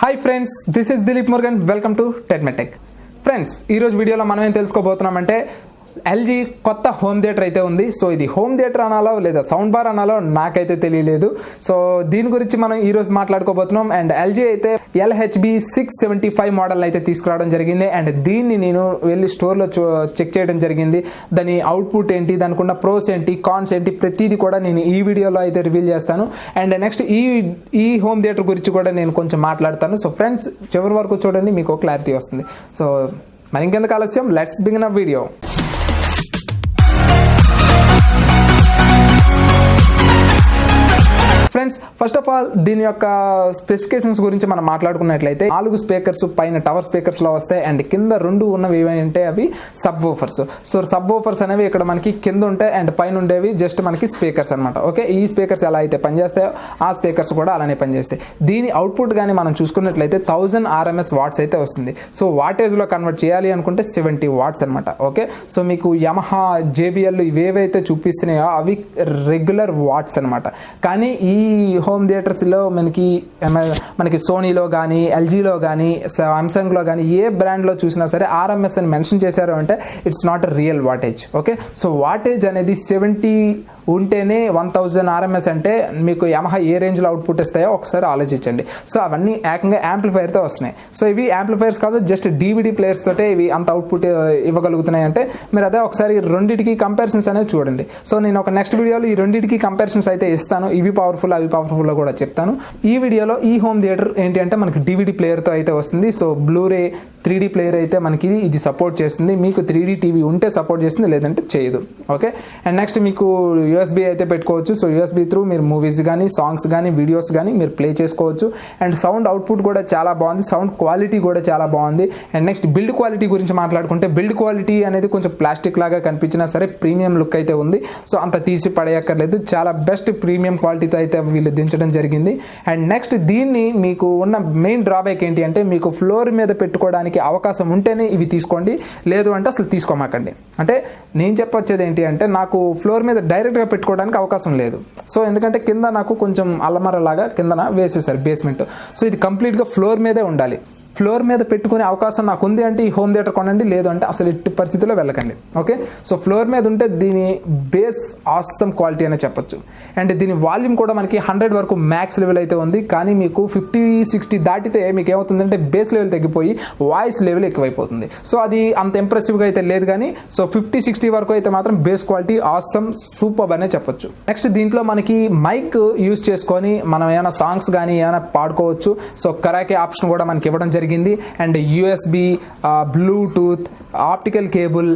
Hi friends, this is Dileep Murgan. Welcome to TED friends ఈరోజు వీడియోలో మనం ఏం తెలుసుకోబోతున్నామంటే ఎల్జీ కొత్త హోమ్ థియేటర్ అయితే ఉంది. సో ఇది హోమ్ థియేటర్ అనాలో లేదా సౌండ్ బార్ అనాలో నాకైతే తెలియలేదు. సో దీని గురించి మనం ఈరోజు మాట్లాడుకోబోతున్నాం. అండ్ ఎల్జీ అయితే LHB 675 మోడల్ అయితే తీసుకురావడం జరిగింది. అండ్ దీన్ని నేను వెళ్ళి స్టోర్లో చెక్ చేయడం జరిగింది. దాని అవుట్పుట్ ఏంటి, దానికి ఉన్న ప్రోస్ ఏంటి, కాన్స్ ఏంటి, ప్రతిదీ కూడా నేను ఈ వీడియోలో అయితే రివీల్ చేస్తాను. అండ్ నెక్స్ట్ ఈ హోమ్ థియేటర్ గురించి కూడా నేను కొంచెం మాట్లాడతాను. సో ఫ్రెండ్స్ చివరి వరకు చూడండి, మీకు క్లారిటీ వస్తుంది. సో మరి ఇంకెందుకు ఆలస్యం, let's begin a video. Friends first of all దీని యొక్క స్పెసిఫికేషన్స్ గురించి మనం మాట్లాడుకున్నట్లయితే 4 స్పీకర్స్ పైన టవర్ స్పీకర్స్ లో వస్తాయి. అండ్ కింద 2 ఉన్నవి ఏమంటే అవి sub woofers. So sub woofers అనేవి ఇక్కడ మనకి కింద ఉంటాయి అండ్ పైన ఉండేవి జస్ట్ మనకి స్పీకర్స్ అనమాట. ఓకే, ఈ స్పీకర్స్ ఎలా అయితే పనిచేస్తాయో ఆ స్పీకర్స్ కూడా అలానే పనిచేస్తాయి. దీని అవుట్పుట్ కానీ మనం చూసుకున్నట్లయితే 1000 RMS వాట్స్ అయితే వస్తుంది. సో వాటేజ్ లో కన్వర్ట్ చేయాలి అనుకుంటే 70 వాట్స్ అనమాట. ఓకే, సో మీకు యమహా JBL ఇవేవైతే చూపిస్తున్నాయో అవి రెగ్యులర్ వాట్స్ అనమాట. కానీ ఈ హోమ్ థియేటర్స్ లో మనకి సోనీలో కానీ, ఎల్జీలో కానీ, సామ్సంగ్ లో కానీ ఏ బ్రాండ్ లో చూసినా సరే RMS అని మెన్షన్ చేశారు అంటే it's not a real wattage. Okay, so wattage అనేది 70 ఉంటేనే 1000 RMS అంటే మీకు యమహా ఏ రేంజ్ లో అవుట్పుట్ ఇస్తాయో ఒకసారి ఆలోచించండి. సో అవన్నీ ఏకంగా యాంప్లిఫైర్ తో వస్తున్నాయి. సో ఇవి యాంప్లిఫైర్స్ కాదు, జస్ట్ DVD ప్లేయర్స్ తోటే ఇవి అంత అవుట్పుట్ ఇవ్వగలుగుతున్నాయి. అంటే మీరు అదే ఒకసారి రెండింటికి కంపారిజన్స్ అనేవి చూడండి. సో నేను ఒక నెక్స్ట్ వీడియోలో ఈ రెండింటికి కంపారిజన్స్ అయితే ఇస్తాను. ఇవి పవర్ఫుల్ అవి పవర్ఫుల్ కూడా చెప్తాను. ఈ వీడియోలో ఈ హోమ్ థియేటర్ ఏంటి అంటే మనకి DVD ప్లేయర్ తో అయితే వస్తుంది. సో బ్లూరే 3D ప్లేయర్ అయితే మనకి ఇది సపోర్ట్ చేస్తుంది. మీకు 3D టీవీ ఉంటే సపోర్ట్ చేస్తుంది, లేదంటే చేయదు. ఓకే, అండ్ నెక్స్ట్ మీకు USB అయితే పెట్టుకోవచ్చు. సో USB త్రూ మీరు మూవీస్ కానీ, సాంగ్స్ కానీ, వీడియోస్ కానీ మీరు ప్లే చేసుకోవచ్చు. అండ్ సౌండ్ అవుట్పుట్ కూడా చాలా బాగుంది, సౌండ్ క్వాలిటీ కూడా చాలా బాగుంది. అండ్ నెక్స్ట్ బిల్డ్ క్వాలిటీ గురించి మాట్లాడుకుంటే బిల్డ్ క్వాలిటీ అనేది కొంచెం ప్లాస్టిక్ లాగా కనిపించినా సరే ప్రీమియం లుక్ అయితే ఉంది. సో అంత తీసి పడేయక్కర్లేదు, చాలా బెస్ట్ ప్రీమియం క్వాలిటీతో అయితే వీళ్ళు దించడం జరిగింది. అండ్ నెక్స్ట్ దీన్ని మీకు ఉన్న మెయిన్ డ్రాబ్యాక్ ఏంటి అంటే మీకు ఫ్లోర్ మీద పెట్టుకోవడానికి అవకాశం ఉంటేనే ఇవి తీసుకోండి, లేదు అంటే అసలు తీసుకోమాకండి. అంటే నేను చెప్పొచ్చేది ఏంటి అంటే నాకు ఫ్లోర్ మీద డైరెక్ట్గా పెట్టుకోవడానికి అవకాశం లేదు. సో ఎందుకంటే కింద నాకు కొంచెం అల్లమర లాగా కిందన వేసేసారు బేస్మెంట్. సో ఇది కంప్లీట్గా ఫ్లోర్ మీదే ఉండాలి. ఫ్లోర్ మీద పెట్టుకునే అవకాశం నాకు ఉంది అంటే ఈ హోమ్ థియేటర్ కొనండి, లేదు అంటే అసలు ఎట్టి పరిస్థితిలో వెళ్ళకండి. ఓకే, సో ఫ్లోర్ మీద ఉంటే దీని బేస్ ఆసమ్ క్వాలిటీ అనే చెప్పొచ్చు. అండ్ దీని వాల్యూమ్ కూడా మనకి 100 వరకు మ్యాక్స్ లెవెల్ అయితే ఉంది. కానీ మీకు 50-60 దాటితే మీకు ఏమవుతుందంటే బేస్ లెవెల్ తగ్గిపోయి వాయిస్ లెవెల్ ఎక్కువైపోతుంది. సో అది అంత ఇంప్రెసివ్గా అయితే లేదు. కానీ సో 50-60 వరకు అయితే మాత్రం బేస్ క్వాలిటీ ఆసమ్ సూపర్ అనే చెప్పొచ్చు. నెక్స్ట్ దీంట్లో మనకి మైక్ యూజ్ చేసుకొని మనం ఏమైనా సాంగ్స్ కానీ ఏమైనా పాడుకోవచ్చు. సో కరాకే ఆప్షన్ కూడా మనకి ఇవ్వడం జరిగింది. And USB, Bluetooth, optical cable,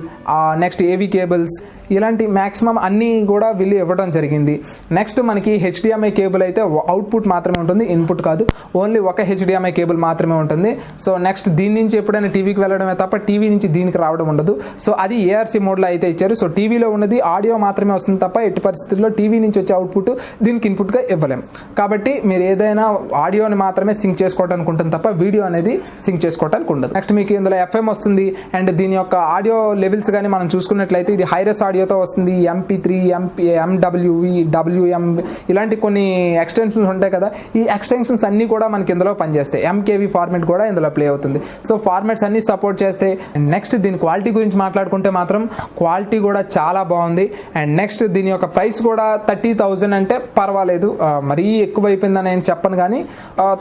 next AV cables, ఇలాంటి మ్యాక్సిమం అన్నీ కూడా వీళ్ళు ఇవ్వడం జరిగింది. నెక్స్ట్ మనకి HDMI కేబుల్ అయితే అవుట్పుట్ మాత్రమే ఉంటుంది, ఇన్పుట్ కాదు. ఓన్లీ ఒక HDMI కేబుల్ మాత్రమే ఉంటుంది. సో నెక్స్ట్ దీని నుంచి ఎప్పుడైనా టీవీకి వెళ్ళడమే తప్ప టీవీ నుంచి దీనికి రావడం ఉండదు. సో అది ARC మోడ్లో అయితే ఇచ్చారు. సో టీవీలో ఉన్నది ఆడియో మాత్రమే వస్తుంది తప్ప ఎట్టి పరిస్థితుల్లో టీవీ నుంచి వచ్చే అవుట్పుట్ దీనికి ఇన్పుట్గా ఇవ్వలేం. కాబట్టి మీరు ఏదైనా ఆడియోని మాత్రమే సింక్ చేసుకోవడానికి ఉంటుంది తప్ప వీడియో అనేది సింక్ చేసుకోవడానికి ఉండదు. నెక్స్ట్ మీకు ఇందులో FM వస్తుంది. అండ్ దీని యొక్క ఆడియో లెవెల్స్ కానీ మనం చూసుకున్నట్లయితే ఇది హైరెస్ ఆడియోతో వస్తుంది. MP3, MWV, WM ఇలాంటి కొన్ని ఎక్స్టెన్షన్స్ ఉంటాయి కదా. ఈ ఎక్స్టెన్షన్స్ అన్ని కూడా మనకి ఇందులో పనిచేస్తాయి. MKV ఫార్మాట్ కూడా ఇందులో ప్లే అవుతుంది. సో ఫార్మాట్స్ అన్ని సపోర్ట్ చేస్తాయి. నెక్స్ట్ దీని క్వాలిటీ గురించి మాట్లాడుకుంటే మాత్రం క్వాలిటీ కూడా చాలా బాగుంది. అండ్ నెక్స్ట్ దీని యొక్క ప్రైస్ కూడా 30,000 అంటే పర్వాలేదు, మరీ ఎక్కువ అయిపోయిందని నేను చెప్పను. కానీ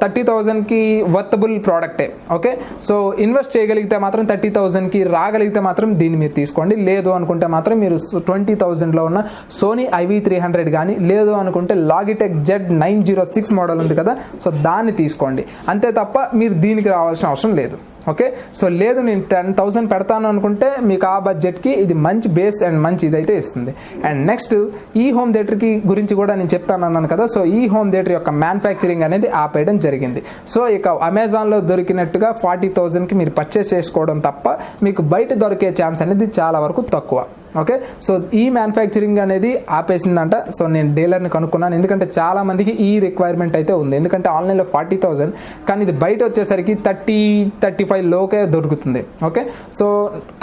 30,000కి వర్తబుల్ ప్రోడక్టే. ఓకే, సో ఇన్వెస్ట్ చేయగలిగితే మాత్రం 30,000కి రాగలిగితే మాత్రం దీన్ని మీరు తీసుకోండి. లేదు అనుకుంటే మాత్రం మీరు 20,000లో ఉన్న సోనీ IV300 కానీ, లేదు అనుకుంటే లాగిటెక్ Z906 మోడల్ ఉంది కదా, సో దాన్ని తీసుకోండి. అంతే తప్ప మీరు దీనికి రావాల్సిన అవసరం లేదు. ఓకే, సో లేదు నేను 10,000 పెడతాను అనుకుంటే మీకు ఆ బడ్జెట్కి ఇది మంచి బేస్ అండ్ మంచి ఇదైతే ఇస్తుంది. అండ్ నెక్స్ట్ ఈ హోమ్ థియేటర్కి గురించి కూడా నేను చెప్తాను అన్నాను కదా. సో ఈ హోమ్ థియేటర్ యొక్క మ్యానుఫ్యాక్చరింగ్ అనేది ఆపేయడం జరిగింది. సో ఇక అమెజాన్లో దొరికినట్టుగా 40,000కి మీరు పర్చేస్ చేసుకోవడం తప్ప మీకు బయట దొరికే ఛాన్స్ అనేది చాలా వరకు తక్కువ. ఓకే, సో ఈ మ్యానుఫ్యాక్చరింగ్ అనేది ఆపేసిందంట. సో నేను డీలర్ని కనుక్కున్నాను, ఎందుకంటే చాలా మందికి ఈ రిక్వైర్మెంట్ అయితే ఉంది. ఎందుకంటే ఆన్లైన్లో 40,000 కానీ ఇది బయట వచ్చేసరికి 30-35 లోకే దొరుకుతుంది. ఓకే, సో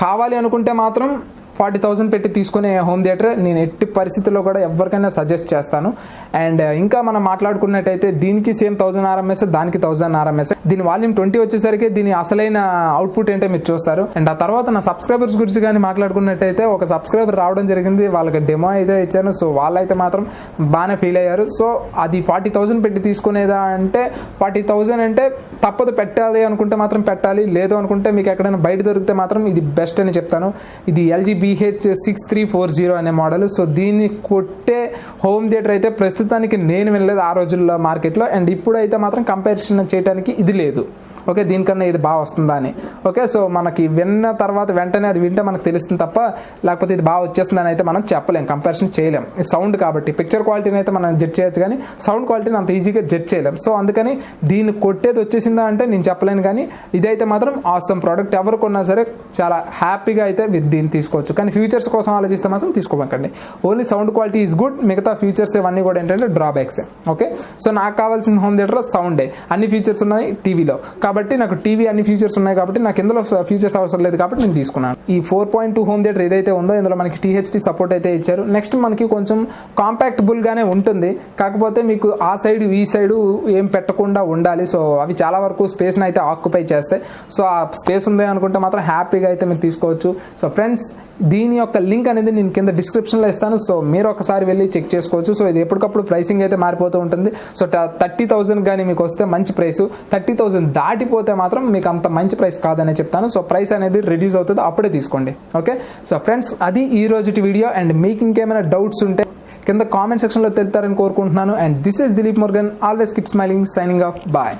కావాలి అనుకుంటే మాత్రం 40,000 పెట్టి తీసుకునే హోమ్ థియేటర్ నేను ఎట్టి పరిస్థితుల్లో కూడా ఎవరికైనా సజెస్ట్ చేస్తాను. అండ్ ఇంకా మనం మాట్లాడుకున్నట్టయితే దీనికి సేమ్ 1000 RMS, దానికి 1000 RMS. దీని వాల్యూమ్ 20 వచ్చేసరికి దీని అసలైన అవుట్పుట్ ఏంటో మీరు చూస్తారు. అండ్ ఆ తర్వాత నా సబ్స్క్రైబర్స్ గురించి కానీ మాట్లాడుకున్నట్టయితే ఒక సబ్స్క్రైబర్ రావడం జరిగింది, వాళ్ళకి డెమో అయితే ఇచ్చాను. సో వాళ్ళైతే మాత్రం బాగానే ఫీల్ అయ్యారు. సో అది 40,000 పెట్టి తీసుకునేదా అంటే 40,000 అంటే తప్పదు, పెట్టాలి అనుకుంటే మాత్రం పెట్టాలి, లేదు అనుకుంటే మీకు ఎక్కడైనా బయట దొరికితే మాత్రం ఇది బెస్ట్ అని చెప్తాను. ఇది LG BH6340 అనే మోడల్. సో దీన్ని కొట్టే హోమ్ థియేటర్ అయితే ప్రస్తుతానికి నేను వినలేదు ఆ రోజుల్లో మార్కెట్లో. అండ్ ఇప్పుడైతే మాత్రం కంపారిజన్ చేయడానికి ఇది లేదు. ఓకే, దీనికన్నా ఇది బాగా వస్తుందా అని. ఓకే, సో మనకి విన్న తర్వాత వెంటనే అది వింటే మనకు తెలుస్తుంది తప్ప లేకపోతే ఇది బాగా వచ్చేస్తుందని అయితే మనం చెప్పలేం, కంపారిజన్ చేయలేం. సౌండ్ కాబట్టి పిక్చర్ క్వాలిటీని అయితే మనం జడ్జ్ చేయొచ్చు కానీ సౌండ్ క్వాలిటీని అంత ఈజీగా జడ్జ్ చేయలేం. సో అందుకని దీన్ని కొట్టేది వచ్చేసిందా అంటే నేను చెప్పలేను. కానీ ఇదైతే మాత్రం ఆసమ్ ప్రోడక్ట్, ఎవరు కొన్నా సరే చాలా హ్యాపీగా అయితే దీన్ని తీసుకోవచ్చు. కానీ ఫ్యూచర్స్ కోసం ఆలోచిస్తే మాత్రం తీసుకోకండి. Only sound quality is good, మిగతా ఫ్యూచర్స్ ఇవన్నీ కూడా ఏంటంటే డ్రాబ్యాక్స్. ఓకే, సో నాకు కావాల్సిన హోమ్ థియేటర్లో సౌండే, అన్ని ఫీచర్స్ ఉన్నాయి టీవీలో. కాబట్టి నాకు టీవీ అన్ని ఫీచర్స్ ఉన్నాయి కాబట్టి నాకు ఇందులో ఫీచర్స్ అవసరం లేదు కాబట్టి నేను తీసుకున్నాను. ఈ 4.2 హోమ్ థియేటర్ ఏదైతే ఉందో ఇందులో మనకి THD సపోర్ట్ అయితే ఇచ్చారు. నెక్స్ట్ మనకి కొంచెం కాంపాక్టబుల్ గానే ఉంటుంది, కాకపోతే మీకు ఆ సైడ్ ఈ సైడ్ ఏం పెట్టకుండా ఉండాలి. సో అవి చాలా వరకు స్పేస్ని అయితే ఆక్యుపై చేస్తాయి. సో ఆ స్పేస్ ఉంది అనుకుంటే మాత్రం హ్యాపీగా అయితే మీరు తీసుకోవచ్చు. సో ఫ్రెండ్స్, దీని యొక్క లింక్ అనేది నేను కింద డిస్క్రిప్షన్లో ఇస్తాను. సో మీరు ఒకసారి వెళ్ళి చెక్ చేసుకోవచ్చు. సో ఇది ఎప్పటికప్పుడు ప్రైసింగ్ అయితే మారిపోతూ ఉంటుంది. సో 30,000 కానీ మీకు వస్తే మంచి ప్రైస్, 30,000 దాటిపోతే మాత్రం మీకు అంత మంచి ప్రైస్ కాదనే చెప్తాను. సో ప్రైస్ అనేది రిడ్యూస్ అవుతుంది, అప్పుడే తీసుకోండి. ఓకే, సో ఫ్రెండ్స్, అది ఈ రోజుటి వీడియో. అండ్ మీకు ఇంకేమైనా డౌట్స్ ఉంటే కింద కామెంట్ సెక్షన్లో తెలుపుతారని కోరుకుంటున్నాను. And this is Dilip Murugan, always keep smiling, signing off, bye.